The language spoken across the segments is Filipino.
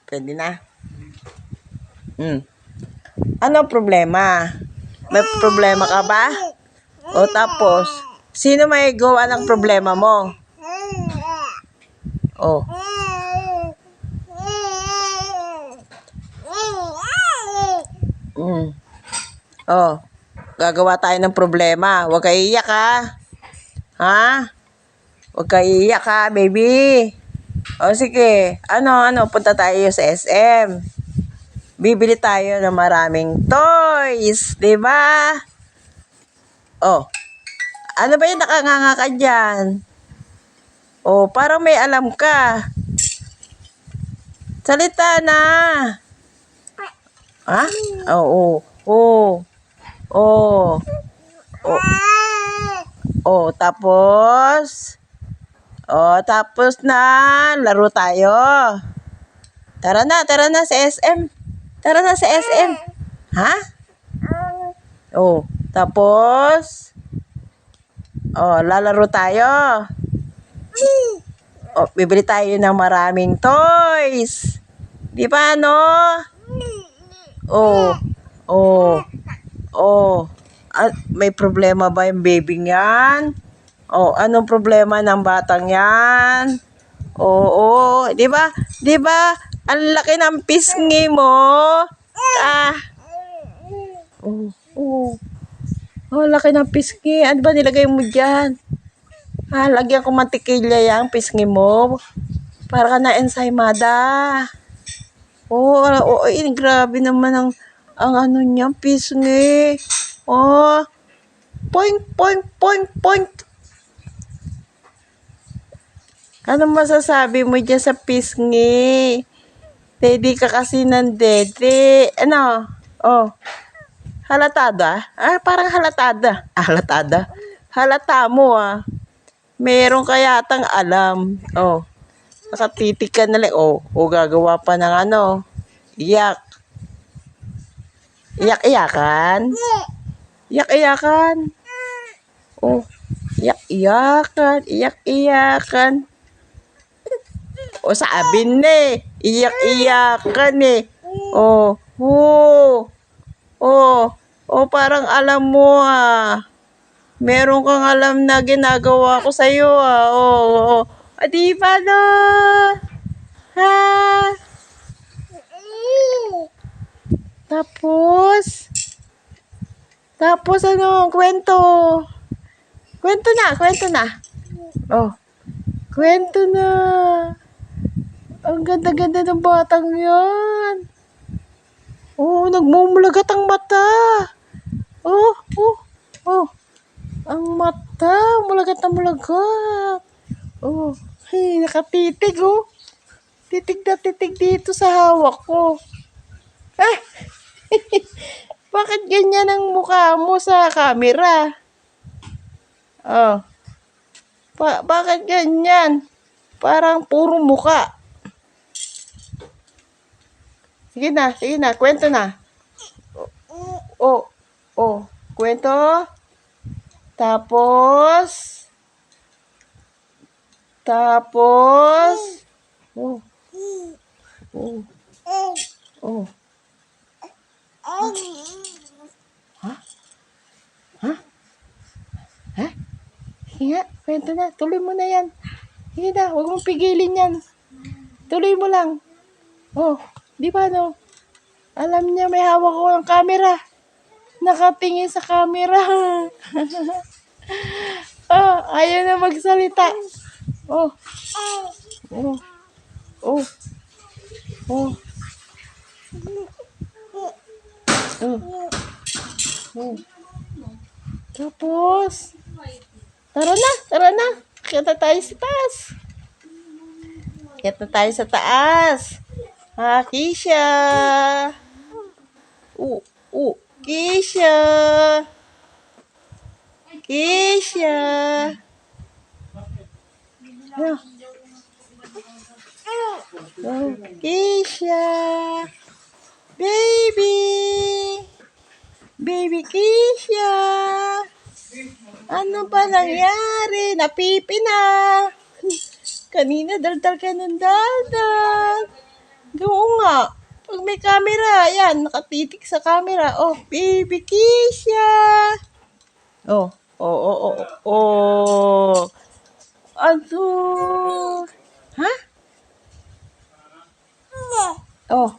Pwede na. Ano problema? May problema ka ba? O tapos, sino may gawa ng problema mo? O. O. Gagawa tayo ng problema. Huwag ka iiyak ha. Ha? Huwag ka iiyak ha, baby. O sige. Ano? Punta tayo sa SM. Bibili tayo ng maraming toys. Diba? O. Ano ba yung nakanganga ka dyan? O, parang may alam ka. Salita na. Ha? Oo. Tapos na, laro tayo. Tara na sa SM. Tara na sa SM. Ha? Tapos, lalaro tayo. Bibili tayo ng maraming toys. Di ba, no? May problema ba yung baby niyan? Anong problema ng batang yan? Di ba? Di ba? Ang laki ng pisngi mo. Laki ng pisngi. Ano ba nilagay mo dyan? Lagyan ko mantikilya yung pisngi mo. Para ka na ensaymada. Grabe naman ang ano niya, pisngi. Point. Ano masasabi mo dyan sa pisngi? Daddy ka kasi ng dede. Ano? Halatada? Parang halatada. Halatada? Halata mo Meron ka yatang alam. Nakatitig ka na lang. Gagawa pa ng ano. Iyak. Iyak-iyakan? Iyak-iyakan? Iyak-iyakan. Iyak-iyakan. Sabi na iyak-iyakan parang alam mo Meron kang alam na ginagawa ko sa'yo di ba no? Ha? Tapos ano? Kwento na. Kwento na. Ang ganda-ganda ng batang yan. Nagmumulagat ang mata. Ang mata, mulagat na mulagat. Nakatitig Titig na titig dito sa hawak ko. Bakit ganyan ang mukha mo sa camera? Bakit ganyan? Parang puro muka. Sige na, kwento na. Kwento. Tapos. Sige nga, kwento na. Tuloy mo na yan. Sige na, huwag mong pigilin yan. Tuloy mo lang. Di ba no? Alam niya may hawak ko ang camera. Nakatingin sa camera. Ayaw na magsalita. Tapos, tara na. Kita tayo sa taas. Kisha. Kisha. Kisha. Baby Kisha. Ano ba nangyari? Napipi na. Kanina daldal ka ng daldal. Oo nga. may camera. Ayan, nakatitik sa camera. Oh, baby Keisha. Oh, oh, oh, oh, oh. Ano? Ha? Oh.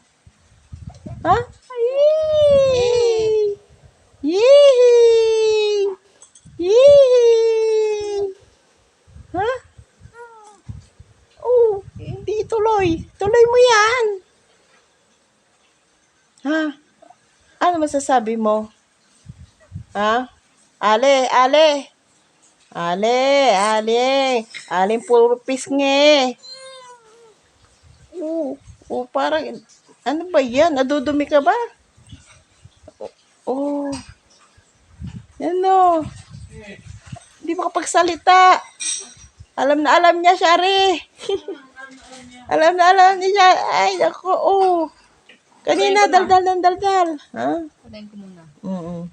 Ha? Yee! Yee! Yee! Ha? Oh, hindi tuloy. Tuloy mo yan. Ha? Ano masasabi mo? Ha? Ale, ale. Ale, ale. Aling puro pisngi. Parang, ano ba yan? Nadudumi ka ba? Oh, ano? Hindi makapagsalita. Alam na alam niya, Shari. Alam na alam niya. Ay, ako, oh. Kanina, daldal ng daldal. Ha? Patayin ko muna. Mm.